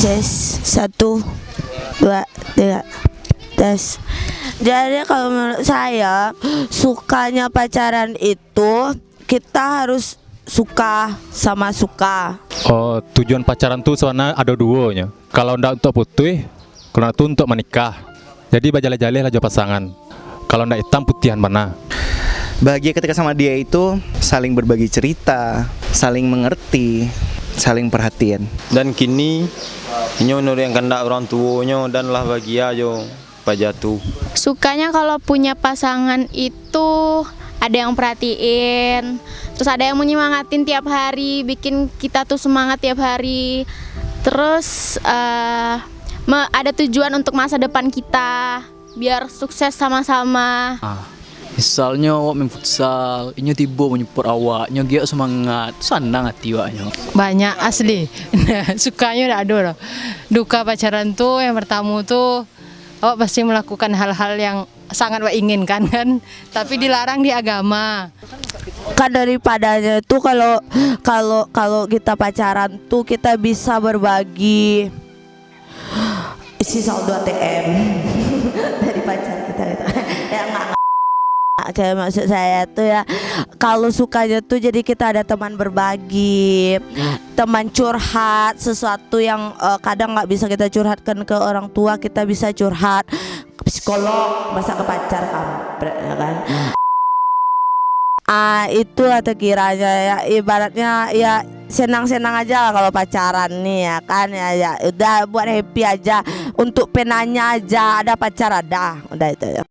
Tes 1, 2, 3 tes. Jadi kalau menurut saya sukanya pacaran itu kita harus suka sama suka. Oh, tujuan pacaran tuh sebenarnya ada duanya. Kalau ndak untuk putih, kalau itu untuk menikah. Jadi bajale-jale lah jauh pasangan. Kalau ndak hitam putihan mana? Bahagia ketika sama dia itu saling berbagi cerita, saling mengerti, saling perhatian. Dan kini inyo nur yang kendak orang tuanya dan lah bahagia jo pajatu. Sukanya kalau punya pasangan itu ada yang perhatiin, terus ada yang menyemangatin tiap hari, bikin kita tuh semangat tiap hari. Terus ada tujuan untuk masa depan kita, biar sukses sama-sama. Misalnya awak main futsal, inyo tiba menyupport awak, nyo giat semangat, senang hati awaknya. Banyak asli. Sukanya udah ada loh. Duka pacaran tuh yang pertama tuh awak pasti melakukan hal-hal yang sangat awak inginkan kan, tapi dilarang di agama. Kan daripadanya tuh kalau kita pacaran tuh kita bisa berbagi isi saldo ATM dari pacar kita gitu. Ya enggak. Kayak maksud saya tuh ya, kalau sukanya tuh jadi kita ada teman berbagi, teman curhat sesuatu yang kadang nggak bisa kita curhatkan ke orang tua, kita bisa curhat ke psikolog, masa ke pacar kampret ya kan. Itu atau kiranya ya ibaratnya ya senang-senang aja lah kalau pacaran nih ya kan, ya udah buat happy aja, untuk penanya aja, ada pacar ada, udah itu ya.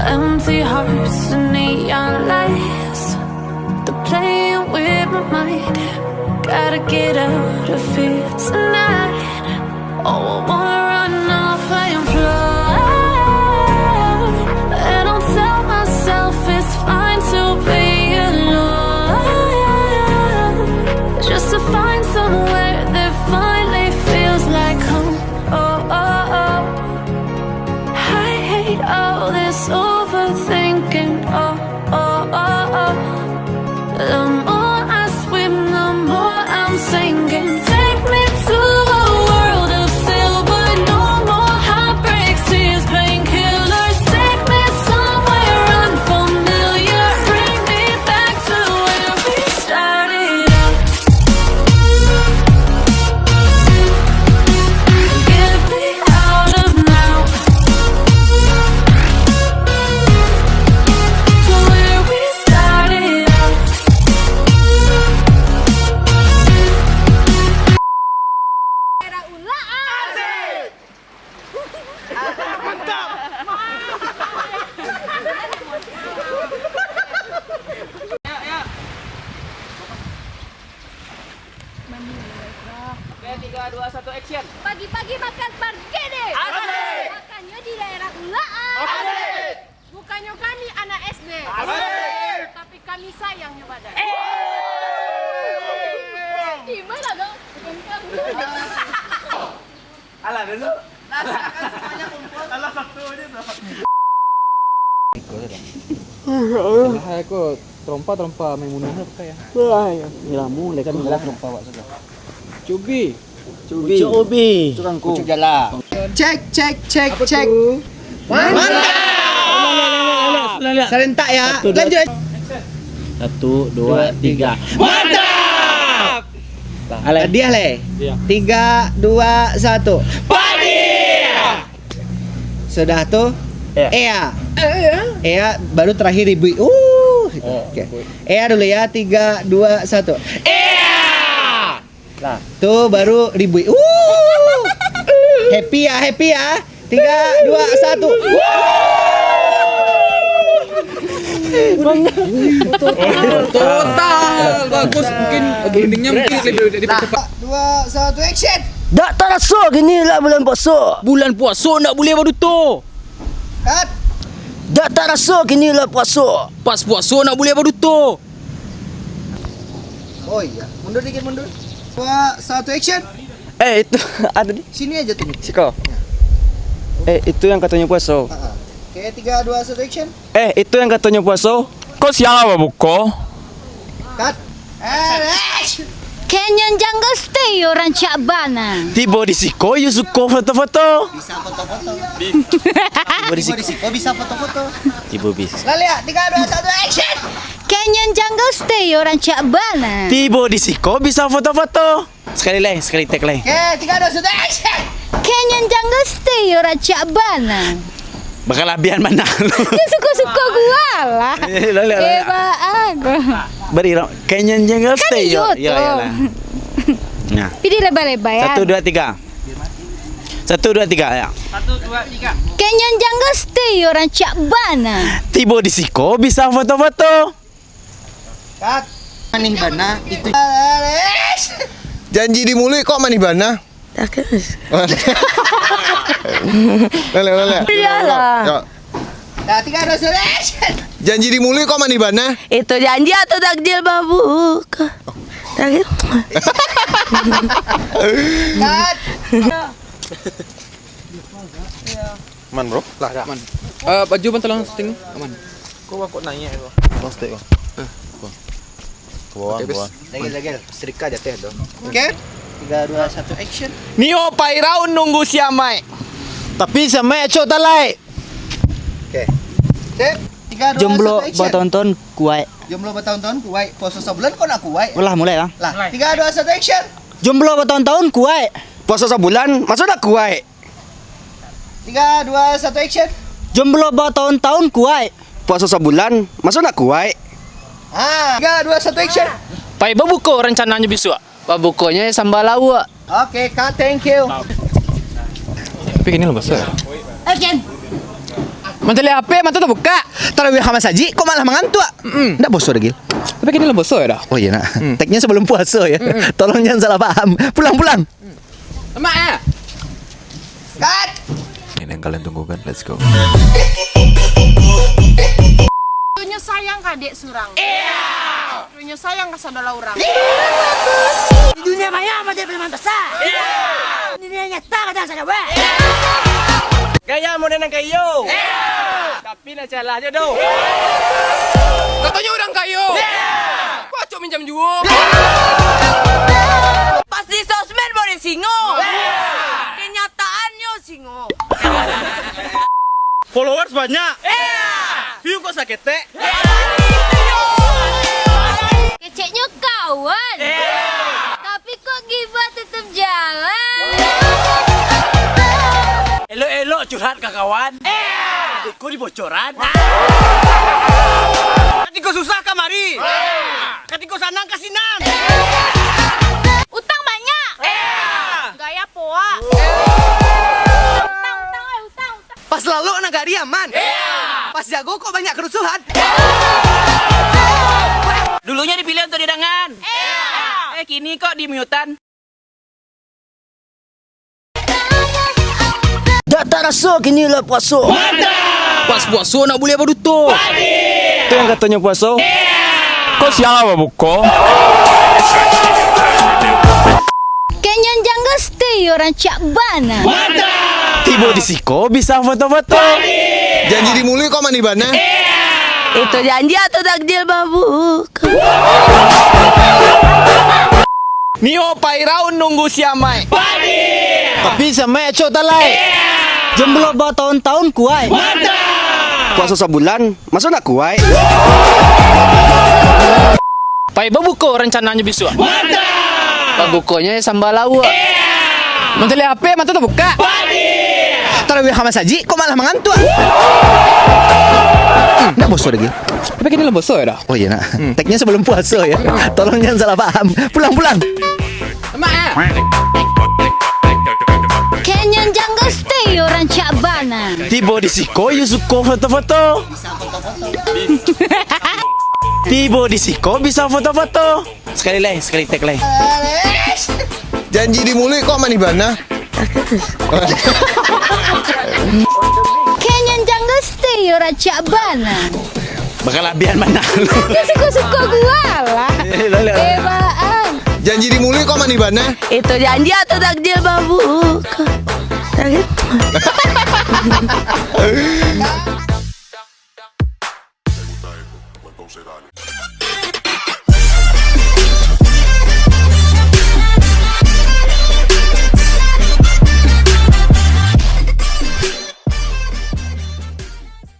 Empty hearts and neon lights, they're playing with my mind. Gotta get out of here tonight. Oh, I wanna run off and fly, and I'll tell myself it's fine to be alone, just to find somewhere that finally feels like home. Oh, oh, oh. I hate all this overthinking. Oh, oh, oh, oh. The more I swim, the more I'm sinking. Take me to a world of silver. No more heartbreaks, tears, painkillers. Take me somewhere unfamiliar. Bring me back to where we started out. Get me out of now, to where we started out. Pagi-pagi makan pargede. Asik. Makannya di daerah Ulaan. Asik. Bukannya kami anak SD. Asik. Tapi kami sayangnya pada. Gimana dong? Bukan kamu. Alah dulu. Kan semuanya kumpul. Alah satu aja tuh. Aku trompa Maimunah apa ya? Wah, ya mulai kan trompa Pak sudah. Cubi. Tukangku. Pucuk jala. Cek. Mantap. Serentak ya. Lanjut. 1, 2, 3. Mantap. Dia le. 3, 2, 1. Padi. Sudah tuh. Ea baru terakhir ibu. Oke. Ea dulu ya. 3, 2, 1. Ea. Lah, tuh baru ribui. Happy ya. 3, 2, 1. Total bagus, mungkin brandingnya mungkin lebih cepat. 2, 1, action. Tak terasa gini lah bulan puasa. Bulan puasa nak boleh baru tu. Cut. Tak terasa gini lah puasa. Pas puasa nak boleh baru tu. Oh iya, mundur dikit mundur. 2, 1, action. Itu ada di Sini aja tuh. Siko. Itu yang katanya puasa. Oke, 3, 2, 1, action. Itu yang katanya puasa. Kok siapa buko? Cut. Action. Kenyan jungle stay orang Cak Bana. Tiba di Siko, you suka foto-foto. Bisa foto-foto. Tiba di Tiba di Siko bisa foto-foto. Tiba bis. Lalu ya, 3, 2, 1, action. Kenyan jungle stay orang Cak Bana. Tiba di Siko bisa foto-foto. Sekali lagi, sekali tag lagi. Oke, 3, 2, 1, action. Kenyan jungle stay orang Cak Bana. Bakal labian mana lu? Dia suka-suka gua lah. Lalu. aku. Beri kayaknya jangan stay yo. YouTube. Ya lah. Nah. Pilih lebar-lebar ya. 1 2 3. 1 2 3 ya. Kenyan jungle stay orang Cak Bana. Tiba di Siko bisa foto-foto. Cut. Manih bana itu. Janji di mulut kok manis bana? Lele. Iyalah. Nah, 3, 2, 1, action. Janji di mulut kok manis bana? Itu janji atau takjil mabuk? Takjil. Cut. Man bro. Lah. Aman. Baju pantalan setting aman. Kok nanya itu? Plastik kok. Oke, bis. Lagi, setrika aja teh dong. Oke. 3, 2, 1, action. Nio pairaun nunggu siamai. Tapi samai cok talai. Oke. Sip. 3, 2, Jomblo 1, action. bertahun-tahun kuai. Jomblo bertahun-tahun kuai. Puasa sebulan kok nak kuai? Ulah mulai lah. Lah, 3, 2, 1, action. Jomblo bertahun-tahun kuai. Puasa sebulan, masa udah kuai? 3, 2, 1, action. Jomblo bertahun-tahun kuai. Puasa sebulan, masa udah kuai? 3, 2, 1, action. Pai babuko rencananya besok. Babukonya sambal lawa. Oke, Kak, thank you. Tapi gini loh besar. Action. Mantap HP, mantap tak buka. Tarawih sama saji, kok malah mengantuk? Nggak bosor Gil. Tapi gini loh besar dah. Oh iya nak. Tagnya sebelum puasa ya. Tolong jangan salah paham. Pulang. Emak ya. Cut. Ini yang kalian tunggu kan, let's go. Dunia sayang kadek surang. Dunia sayang ke saudara orang. Di dunia maya apa dia memang besar? Di dunia nyata kadang saja weh. Gaya mau nenang kayu. Tapi nak salah aja doh. Katanya orang kayu. Kocok minjam jual. Pas di sosmed boleh singo. Kenyataannya singo. Followers banyak. View kok sakit teh? Keceknya kawan. Tapi kok gibah tetap jalan. Elo curhat ke kawan. Kok dibocoran? Nanti kau susah kamari. Nanti kau sanang kasinan. Utang banyak. Gaya poa. Utang. Pas lalu anak diaman. Pas jago kok banyak kerusuhan. Dulunya dipilih untuk didangan. Kini kok di mutan. Tak terasa kini lah puasa. Pas puasa nak boleh baru tu. Itu yang katanya puasa. Kok siapa buko? Kenyan jungle stay orang Cak Bana. Tiba di Siko bisa foto-foto. Janji di mulut kok manis bana? Itu janji atau takjil mabuk? Nio pairaun nunggu siamai. Tapi samai cok talai. Jomblo bertahun-tahun kuai. Puasa sebulan, masa udah kuai? Pai babuko rencananya besok. Babukonya sambal lawa. Mantap HP, mantap tak buka. Tarawih sama saji, kok malah mengantuk? Nggak bosor Gil. Tapi gini loh besar dah. Oh iya nak. Tagnya sebelum puasa ya. Tolong jangan salah paham. Pulang. Emak ya. Kenyan jungle stay orang Cabana. Tibo di Siko, you suka foto-foto. Tibo di Siko bisa foto-foto. Sekali lagi, sekali tek lagi. Janji di mulut kok mani bana? Kenyan jungle stay orang Cabana. Bakal labian mana lu? Suka-suka gua lah. Bebaan. Janji di mulut kok mani bana? Itu janji atau takjil babu?